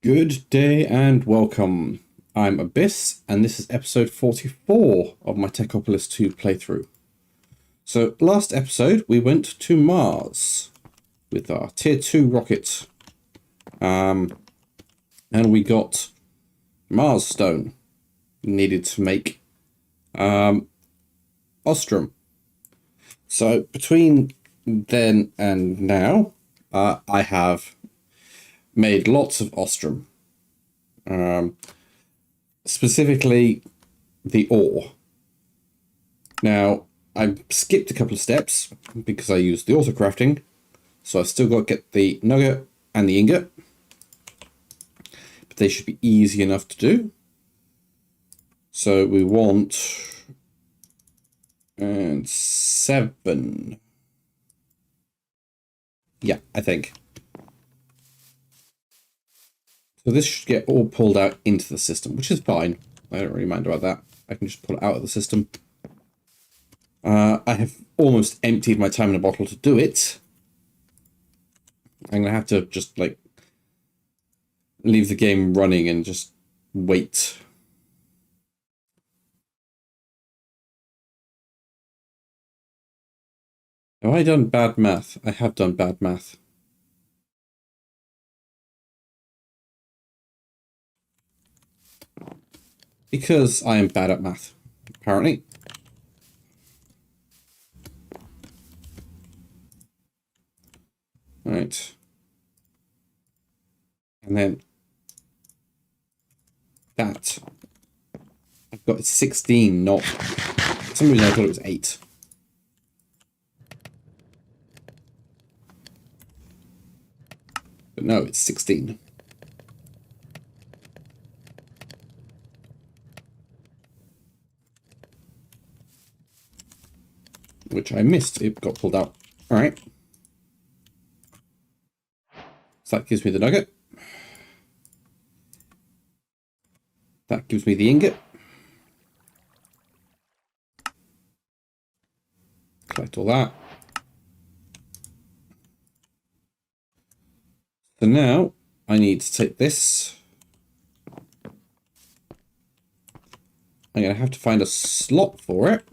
Good day and welcome. I'm Abyss, and this is episode 44 of my Techopolis 2 playthrough. So, last episode we went to Mars with our tier 2 rocket. And we got Mars Stone needed to make Ostrom. So, between then and now, I have made lots of Ostrom. Specifically the ore. Now, I skipped a couple of steps because I used the auto crafting, so I've still got to get the nugget and the ingot, but they should be easy enough to do. So we want 7. Yeah, I think. So this should get all pulled out into the system, which is fine. I don't really mind about that. I can just pull it out of the system. I have almost emptied my time in a bottle to do it. I'm going to have to just, like, leave the game running and just wait. Have I done bad math? I have done bad math. Because I am bad at math, apparently. Right. And then that. I've got 16, not... For some reason I thought it was 8. But no, it's 16. Which I missed. It got pulled out. All right. So that gives me the nugget. That gives me the ingot. Collect all that. So now I need to take this. I'm going to have to find a slot for it.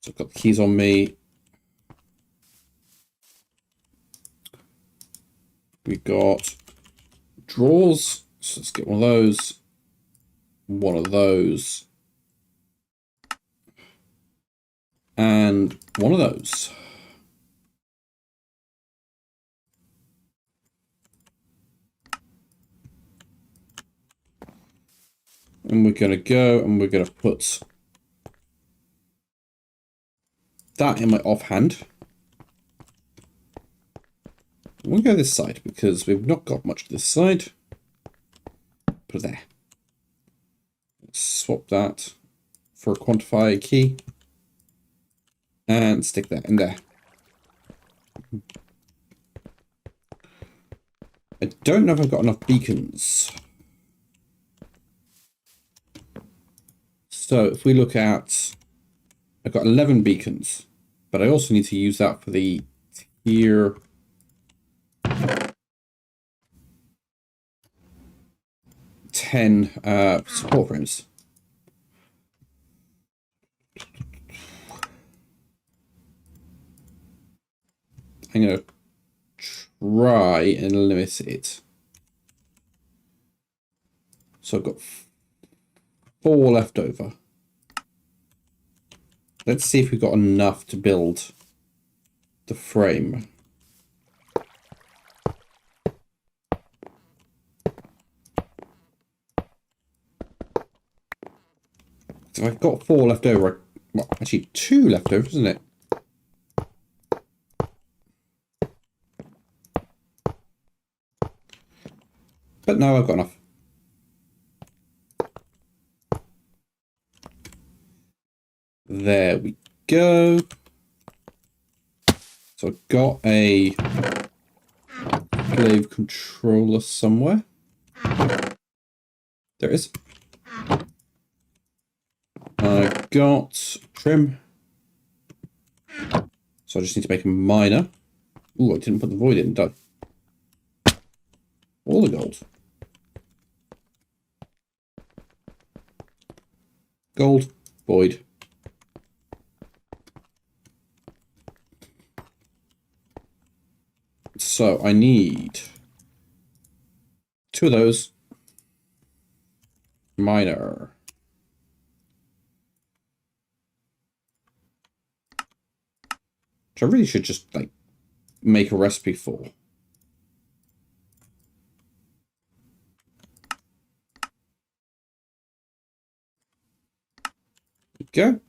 So I've got the keys on me. We've got drawers. So let's get one of those. One of those. And one of those. And we're going to go and we're going to put that in my offhand. We'll go this side because we've not got much of this side. Put it there. Let's swap that for a quantify key and stick that in there. I don't know if I've got enough beacons. So if we look at, I've got 11 beacons, but I also need to use that for the tier 10 support frames. I'm going to try and limit it. So I've got 4 left over. Let's see if we've got enough to build the frame. So I've got 4 left over. Well, actually 2 left over, isn't it? But no, I've got enough. There we go. So I've got a slave controller somewhere. There it is. I've got trim. So I just need to make a miner. Ooh, I didn't put the void in, did I? All the gold. Gold, void. So I need 2 of those. Miner. Which I really should just like make a recipe for. Go.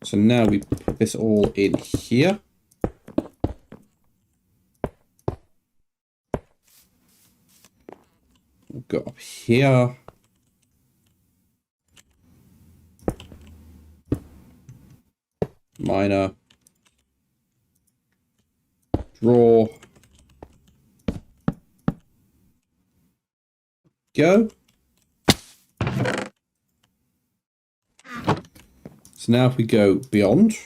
So now we put this all in here. We'll go up here. Miner. Draw. Go. So now if we go beyond,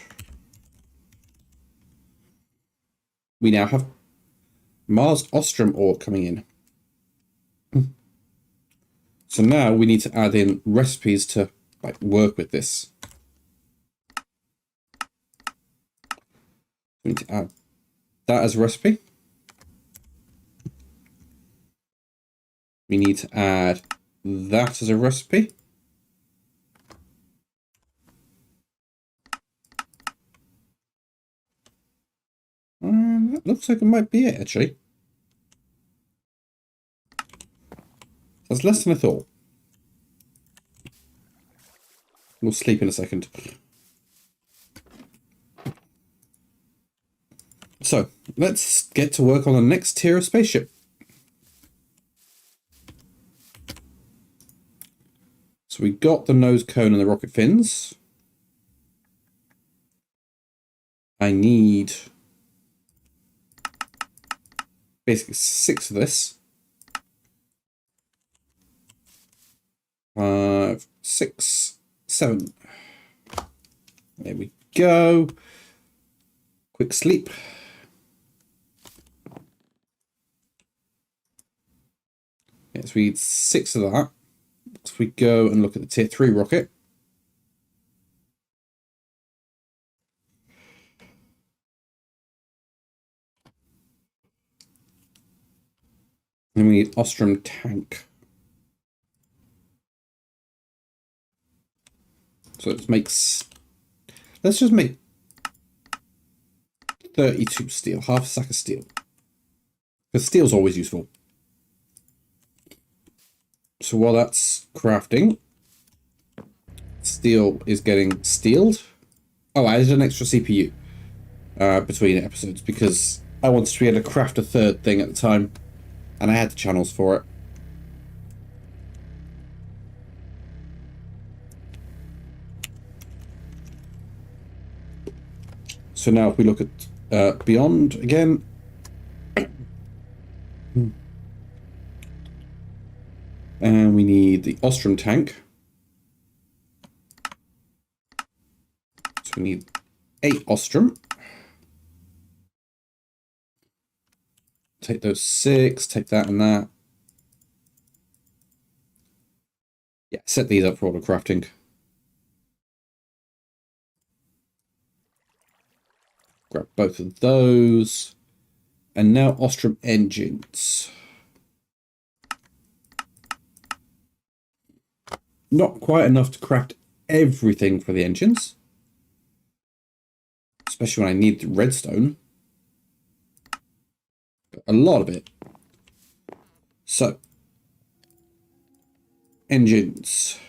we now have Mars Ostrom ore coming in. So now we need to add in recipes to like work with this. We need to add that as a recipe. We need to add that as a recipe. That looks like it might be it, actually. That's less than I thought. We'll sleep in a second. So, let's get to work on the next tier of spaceship. So we got the nose cone and the rocket fins. I need basically 6 of this. 5, 6, 7. There we go. Quick sleep. Yes, we need 6 of that. So we go and look at the tier 3 rocket. And we need Ostrom tank. So let's just make 32 steel, half a sack of steel. Because steel's always useful. So while that's crafting, steel is getting steeled. Oh, I added an extra CPU between episodes because I wanted to be able to craft a 3rd thing at the time. And I had the channels for it. So now if we look at beyond again. And we need the Ostrom tank. So we need 8 Ostrom. Take those 6, take that and that. Yeah, set these up for auto crafting. Grab both of those. And now Ostrom engines. Not quite enough to craft everything for the engines. Especially when I need redstone. But a lot of it. So. Engines.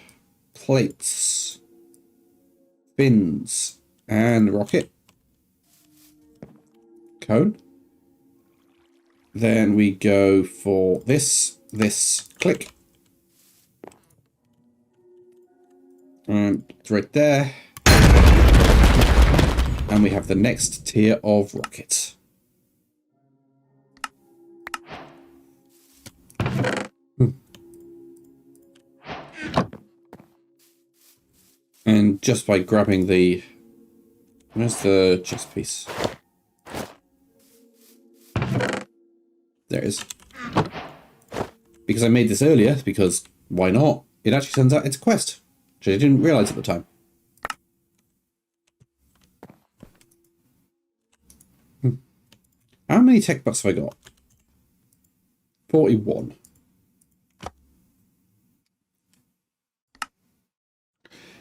Plates. Fins. And rocket. Cone. Then we go for this, click. And it's right there. And we have the next tier of rocket. And just by grabbing the... Where's the chest piece? There it is. Because I made this earlier, because why not? It actually turns out it's a quest, which I didn't realise at the time. How many tech bucks have I got? 41.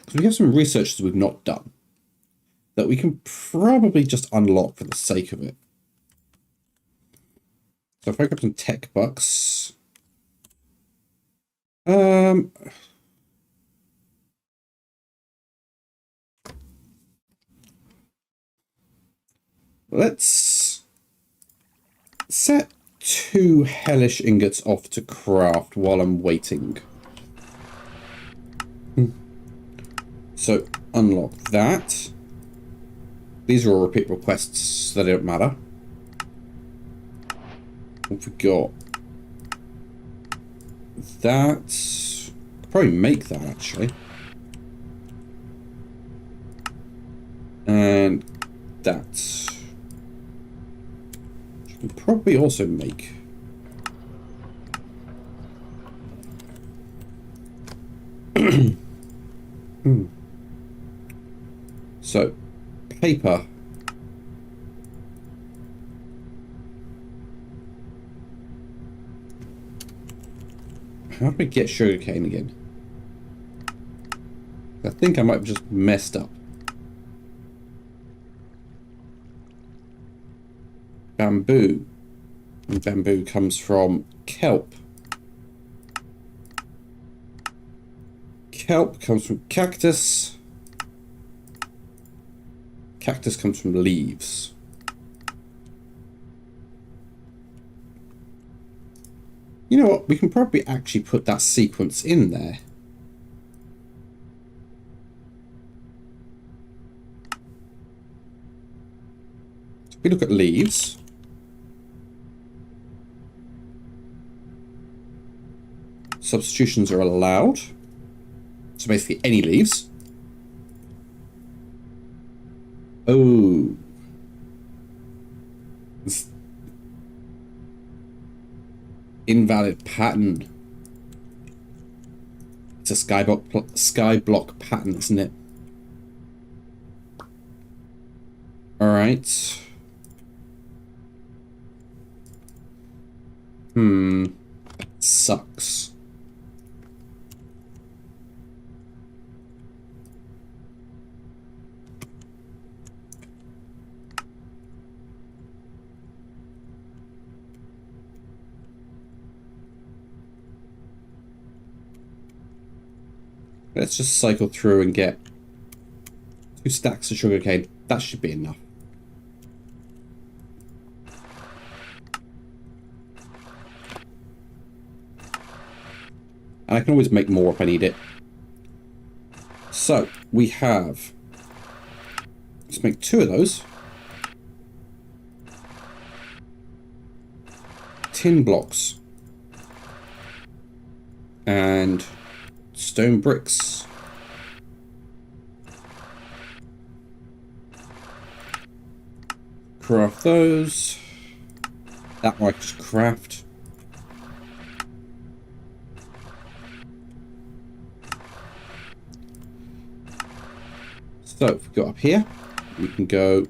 Because we have some research we've not done that we can probably just unlock for the sake of it. So if I grab some tech bucks, let's set 2 hellish ingots off to craft while I'm waiting. So unlock that. These are all repeat requests, so they don't matter. What have we got? That. Probably make that actually. And that. We'll probably also make. So, paper. How do we get sugarcane again? I think I might have just messed up. Bamboo. And bamboo comes from kelp. Kelp comes from cactus. Cactus comes from leaves. You know what? We can probably actually put that sequence in there. So if we look at leaves. Substitutions are allowed. So basically any leaves. Oh. Invalid pattern. It's a skyblock pattern, isn't it? Alright. That sucks. Let's just cycle through and get 2 stacks of sugarcane. That should be enough. And I can always make more if I need it. So, we have... Let's make 2 of those. Tin blocks. And... stone bricks. Craft those. That one I can just craft. So if we go up here, we can go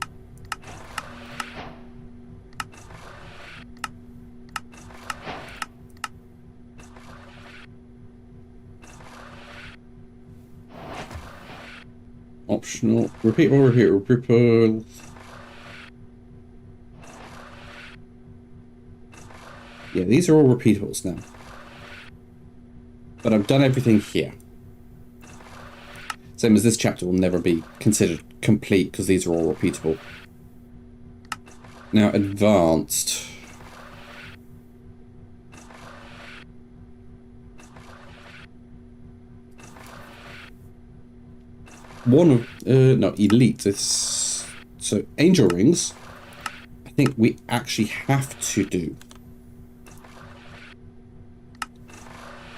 optional, repeat. Yeah, these are all repeatables now. But I've done everything here. Same as this chapter will never be considered complete because these are all repeatable. Now, advanced. One of, no, elite. It's, so, angel rings, I think we actually have to do.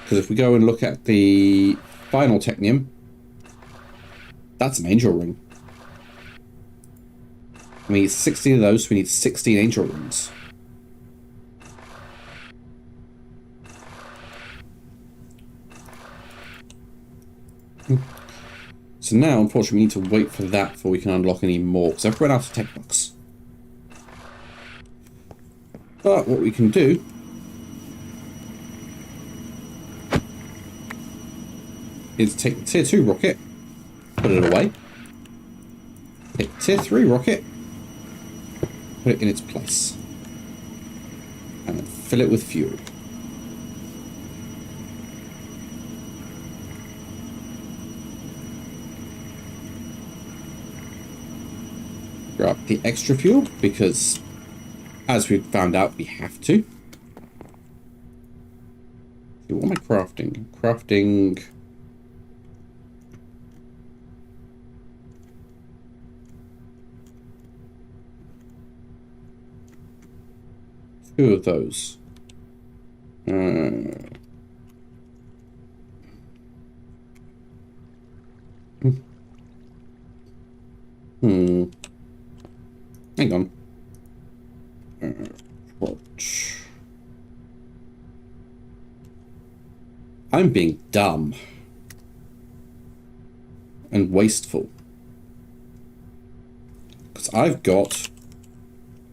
Because if we go and look at the final technium, that's an angel ring. We need 16 of those, so we need 16 angel rings. So now, unfortunately, we need to wait for that before we can unlock any more, because I've run out of tech blocks. But what we can do is take the tier 2 rocket, put it away, take the tier 3 rocket, put it in its place, and then fill it with fuel. Grab the extra fuel, because as we found out, we have to. What am I crafting? Crafting... two of those. Hang on. What? I'm being dumb and wasteful, because I've got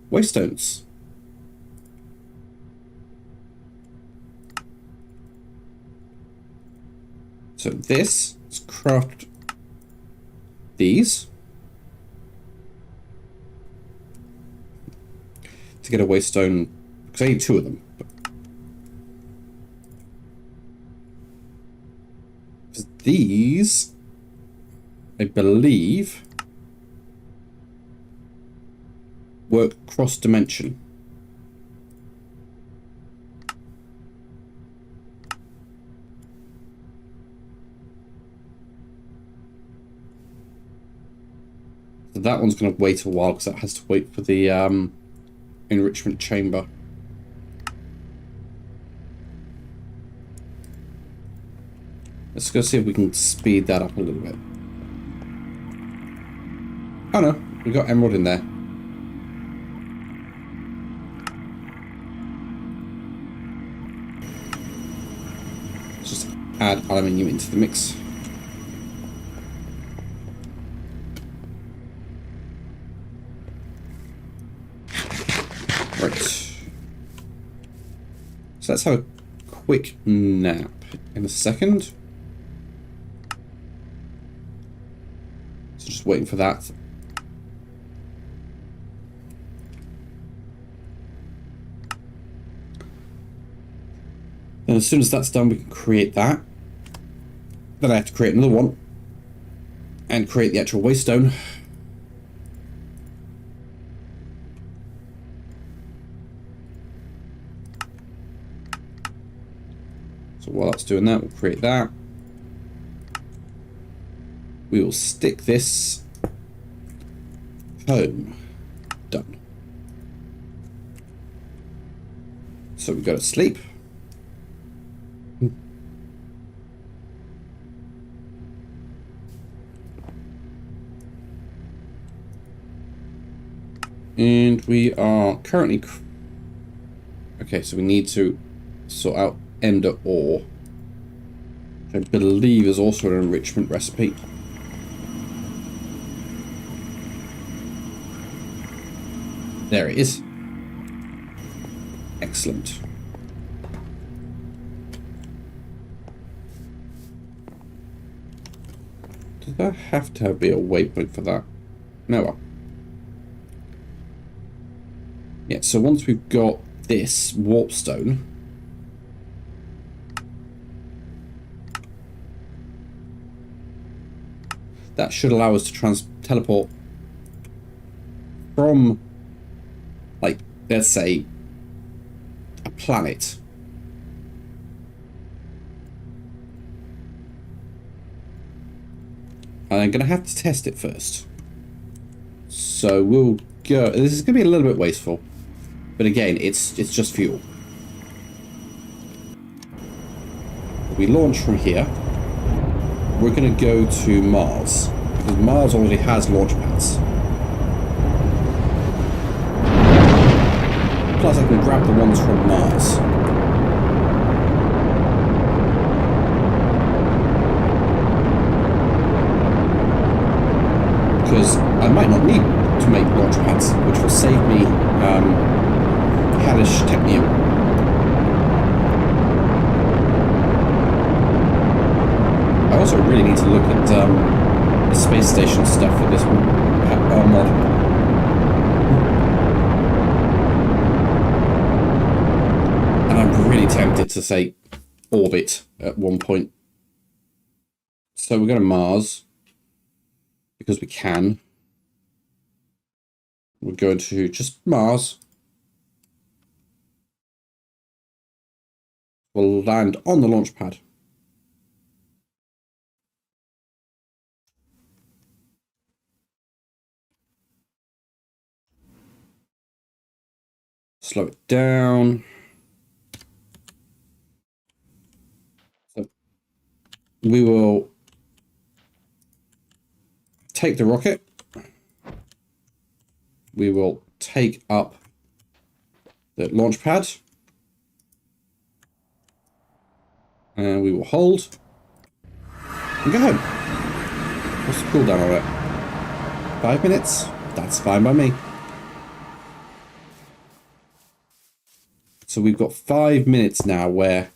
waste stones. So this is craft these to get a waste stone, because I need 2 of them. These, I believe, work cross-dimension. So that one's going to wait a while, because that has to wait for the enrichment chamber. Let's go see if we can speed that up a little bit. Oh no, we got emerald in there. Let's just add aluminium into the mix. Right. So let's have a quick nap in a second. Just waiting for that. And as soon as that's done, we can create that. Then I have to create another one and create the actual waste stone. So while that's doing that, we'll create that. We will stick this home. Done. So we go to sleep. And we are currently... Okay, so we need to sort out ender ore, which I believe is also an enrichment recipe. There it is. Excellent. Does there have to be a waypoint for that? No. Yeah, so once we've got this warp stone, that should allow us to teleport from, like, let's say, a planet. And I'm going to have to test it first. So we'll go... This is going to be a little bit wasteful. But again, it's just fuel. We launch from here. We're going to go to Mars, because Mars already has launch pads. Plus I can grab the ones from Mars. pads, which will save me hellish technium. I also really need to look at the space station stuff for this mod. And I'm really tempted to say orbit at one point. So we're going to Mars, because we can. We're going to just Mars. We'll land on the launch pad. Slow it down. So we will take the rocket. We will take up the launch pad. And we will hold. And go home. What's the cooldown on it? 5 minutes? That's fine by me. So we've got 5 minutes now where...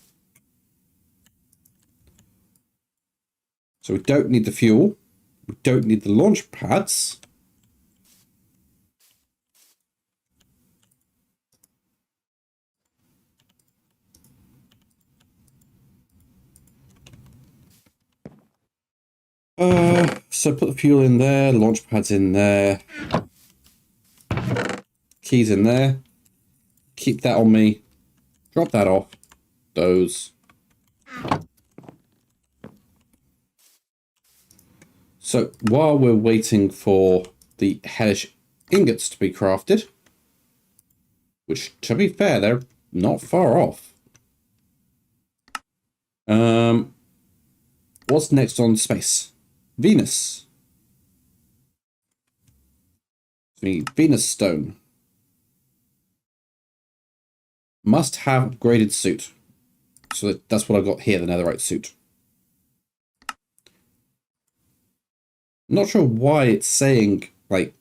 So we don't need the fuel. We don't need the launch pads. So put the fuel in there, launch pads in there, keys in there, keep that on me, drop that off, those. So while we're waiting for the hellish ingots to be crafted, which to be fair, they're not far off. What's next on space? Venus. The Venus stone. Must have graded suit. So that's what I've got here, the netherite suit. Not sure why it's saying, like,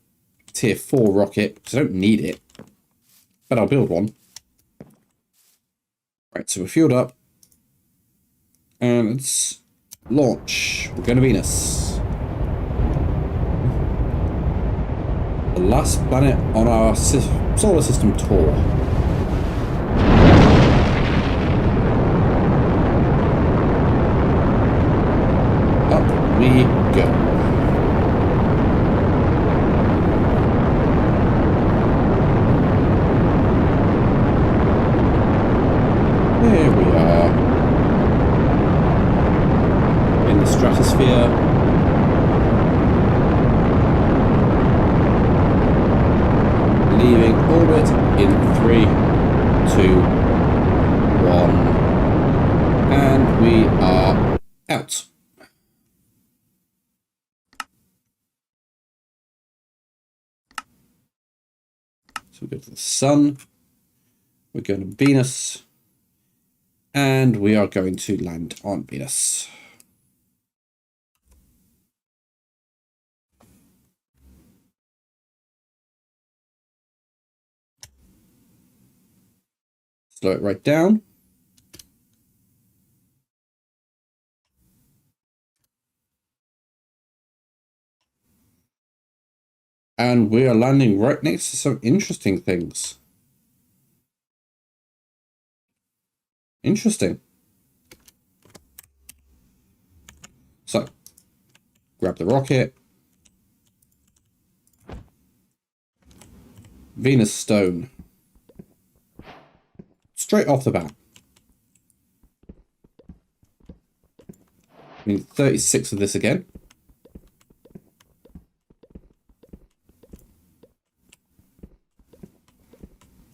tier 4 rocket, because I don't need it. But I'll build one. Right, so we're fueled up. And let's launch. We're going to Venus. The last planet on our solar system tour. Up we go. There we are. In the stratosphere. Leaving orbit in 3, 2, 1. And we are out. So we go to the sun. We're going to Venus. And we are going to land on Venus. Slow it right down. And we are landing right next to some interesting things. Interesting. So, grab the rocket. Venus stone. Straight off the bat. I mean, 36 of this again.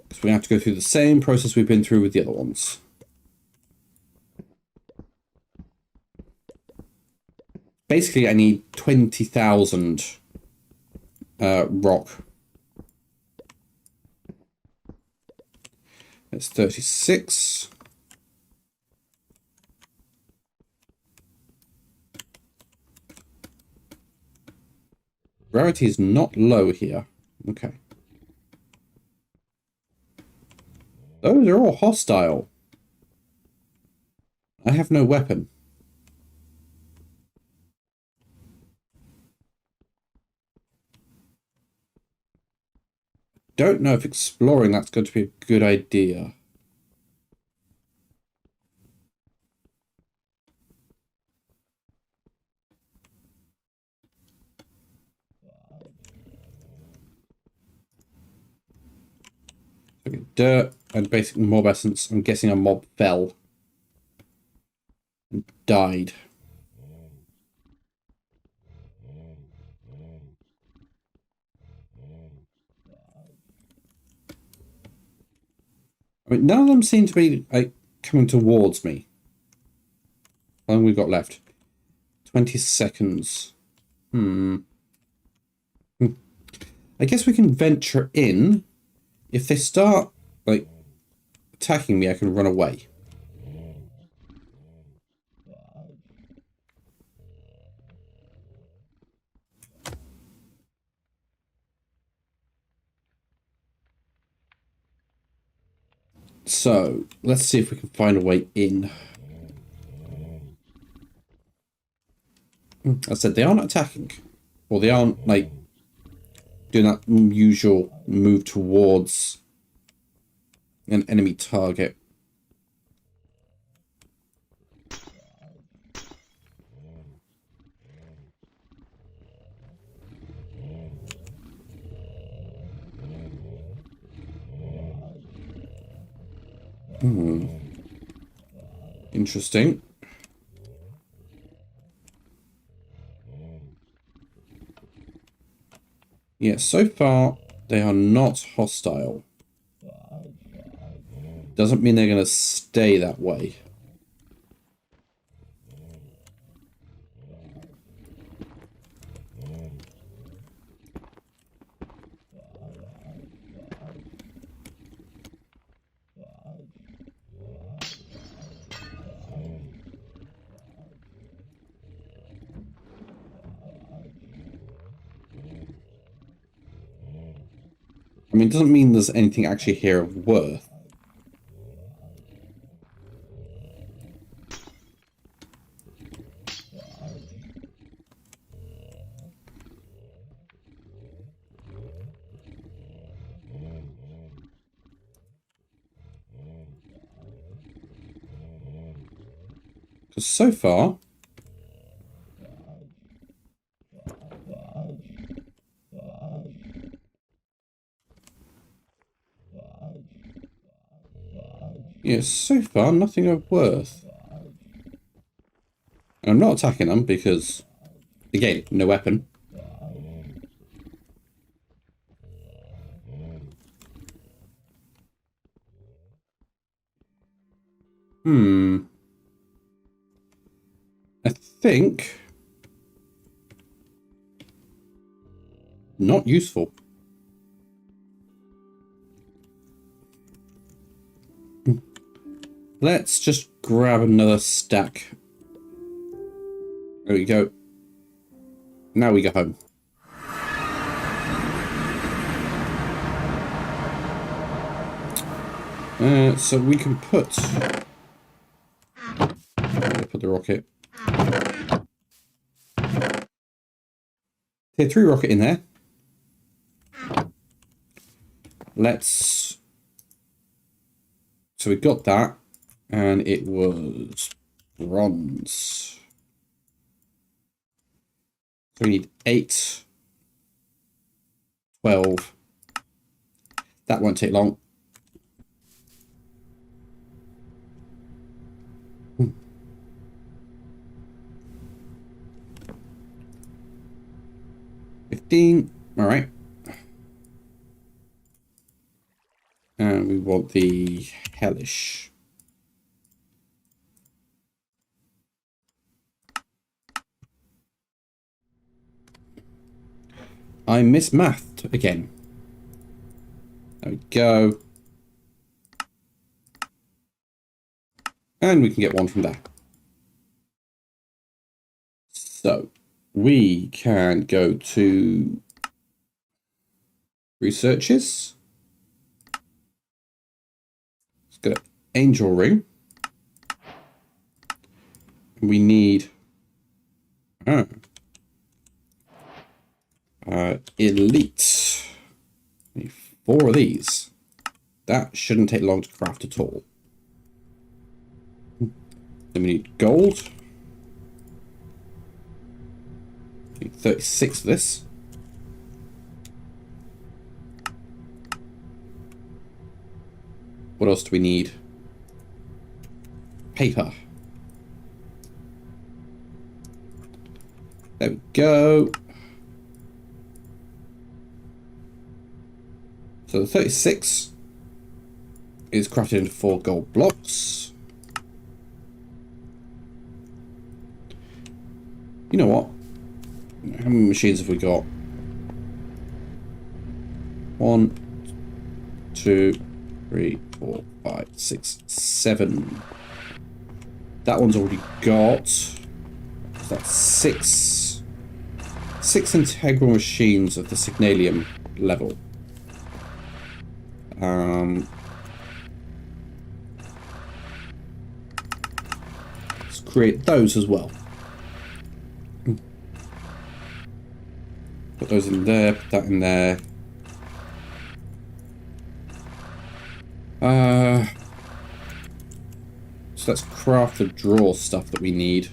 Because we have to go through the same process we've been through with the other ones. Basically, I need 20,000 rock. It's 36. Gravity is not low here. Okay. Those are all hostile. I have no weapon. Don't know if exploring that's going to be a good idea. Okay, dirt and basic mob essence. I'm guessing a mob fell and died. I mean, none of them seem to be like coming towards me. How long we got left? 20 seconds. I guess we can venture in. If they start like attacking me, I can run away. So let's see if we can find a way in. I said they aren't attacking, or they aren't like doing that usual move towards an enemy target. Interesting. Yeah, so far they are not hostile. Doesn't mean they're going to stay that way. I mean, it doesn't mean there's anything actually here of worth. Because so far, yeah, so far nothing of worth. And I'm not attacking them because, again, no weapon. I think not useful. Let's just grab another stack. There we go. Now we go home. So we can put the rocket. Tier 3 rocket in there. Let's. So we got that, and it was bronze. So we need 8, 12. That won't take long. $15. All right. And we want the hellish. I mismathed again. There we go. And we can get one from there. So we can go to Researches. Let's go to Angel Ring. We need Elite. We need 4 of these. That shouldn't take long to craft at all. Then we need gold. We need 36 of this. What else do we need? Paper. There we go. So the 36 is crafted into 4 gold blocks. You know what? How many machines have we got? 1, 2, 3, 4, 5, 6, 7. That one's already got. So that's 6 integral machines of the Signalium level. Let's create those as well. Put those in there, put that in there. So let's craft the draw stuff that we need.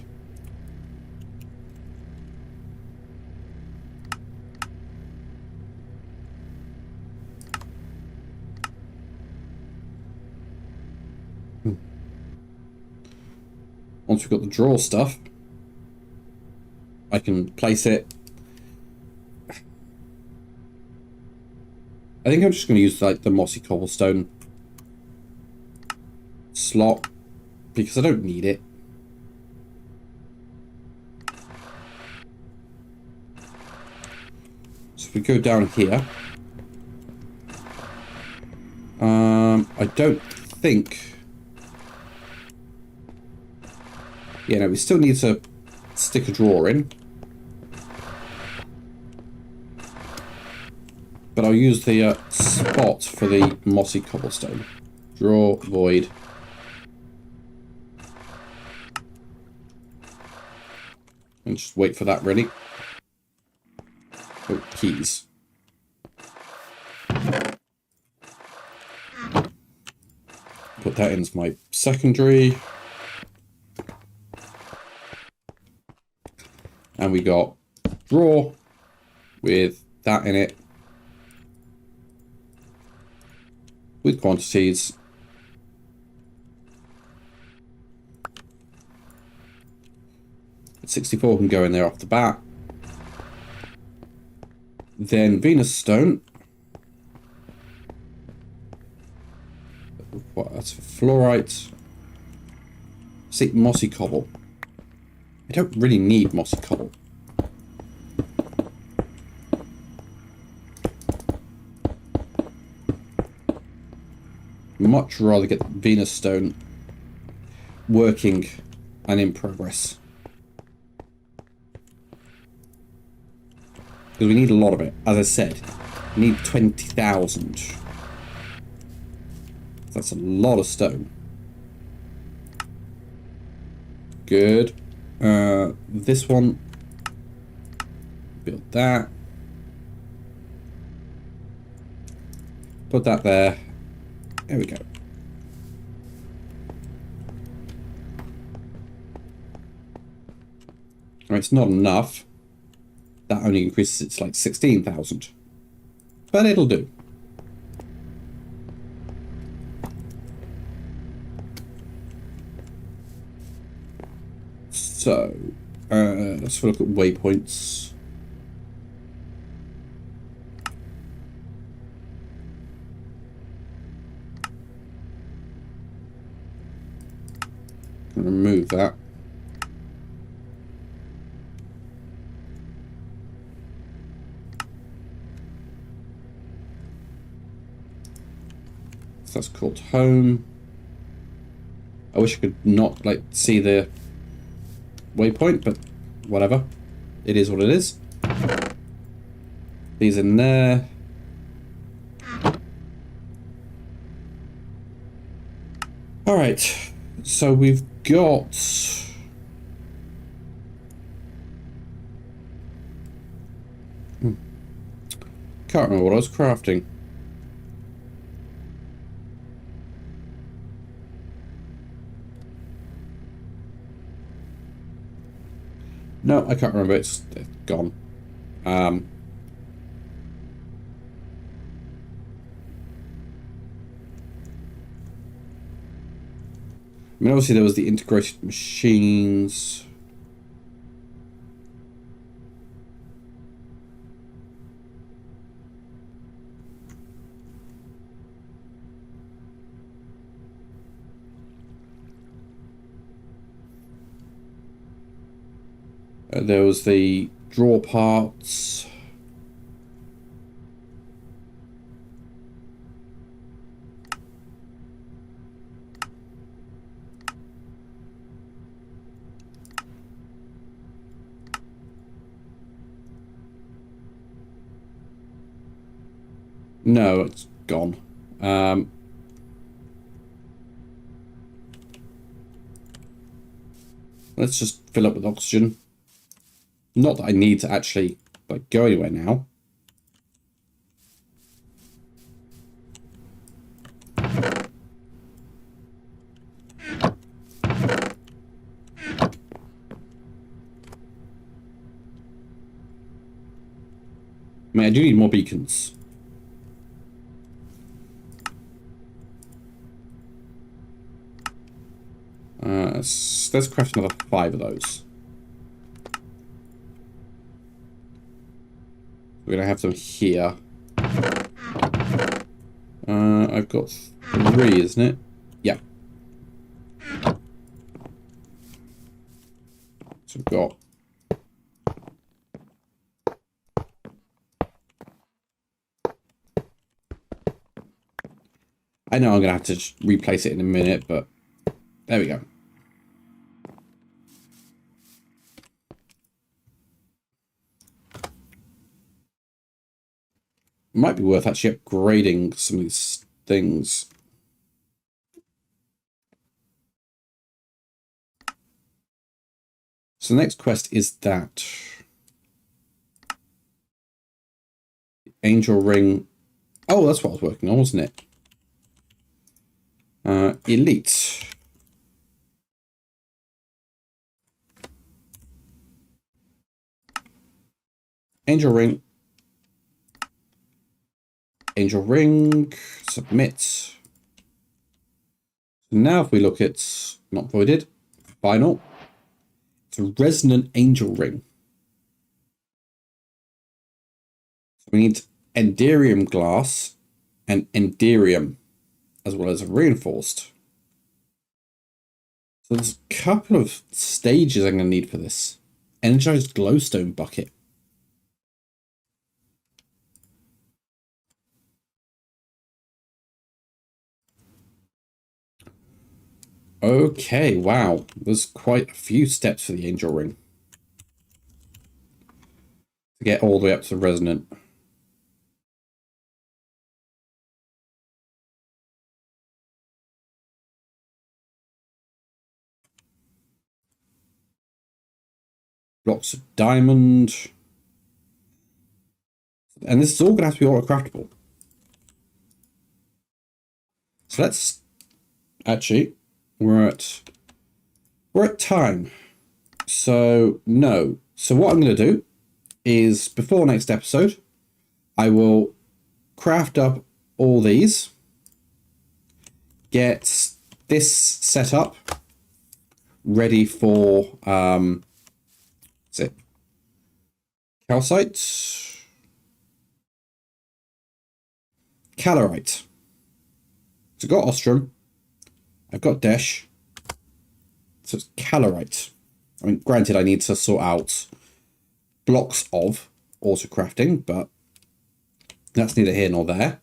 Once we've got the draw stuff, I can place it. I think I'm just going to use like the mossy cobblestone slot because I don't need it. So if we go down here, I don't think. Yeah, no, we still need to stick a drawer in. But I'll use the spot for the mossy cobblestone. Draw, void. And just wait for that ready. Oh, keys. Put that in as my secondary. And we got drawer with that in it. With quantities. But 64 can go in there off the bat. Then Venus stone. What, that's for fluorite. See, mossy cobble. I don't really need mossy cobble. Much rather get Venus stone working and in progress. Because we need a lot of it. As I said, we need 20,000. That's a lot of stone. Good. This one. Build that. Put that there. There we go. Right, it's not enough. That only increases it to like 16,000. But it'll do. So, let's have a look at waypoints. Remove that. So that's called home. I wish I could not like see the waypoint, but whatever. It is what it is. These in there. All right, so we've got... Can't remember what I was crafting. No, I can't remember. It's gone. I mean, obviously there was the integrated machines. There was the draw parts. No, it's gone. Let's just fill up with oxygen. Not that I need to actually like go anywhere now. I mean, I do need more beacons. Let's craft another 5 of those. We're going to have them here. I've got 3, isn't it? Yeah. So we've got... I know I'm going to have to just replace it in a minute, but there we go. Might be worth actually upgrading some of these things. So the next quest is that. Angel Ring. Oh, that's what I was working on, wasn't it? Elite. Angel Ring. Angel Ring. Submit. So now if we look at not voided, final. It's a resonant angel ring. So we need enderium glass and enderium, as well as reinforced. So there's a couple of stages I'm going to need for this. Energized glowstone bucket. Okay, wow. There's quite a few steps for the angel ring. To get all the way up to resonant. Blocks of diamond. And this is all going to have to be auto-craftable. So let's... Actually, we're at time. So, no. So what I'm going to do is, before next episode, I will craft up all these. Get this set up. Ready for... what's it? Calcite. Calorite. So I've got Ostrom. I've got Desh. So it's Calorite. I mean, granted, I need to sort out blocks of auto crafting, but that's neither here nor there.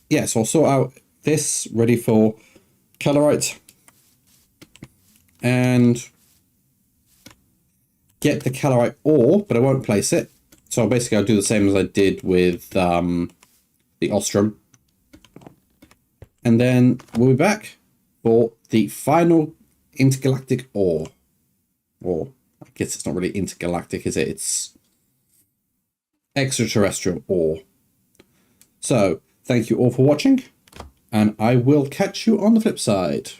Yeah, so I'll sort out this ready for Calorite and get the Calorite ore, but I won't place it. So basically I'll do the same as I did with the Ostrom. And then we'll be back for the final intergalactic ore. Or, I guess it's not really intergalactic, is it? It's extraterrestrial ore. So, thank you all for watching, and I will catch you on the flip side.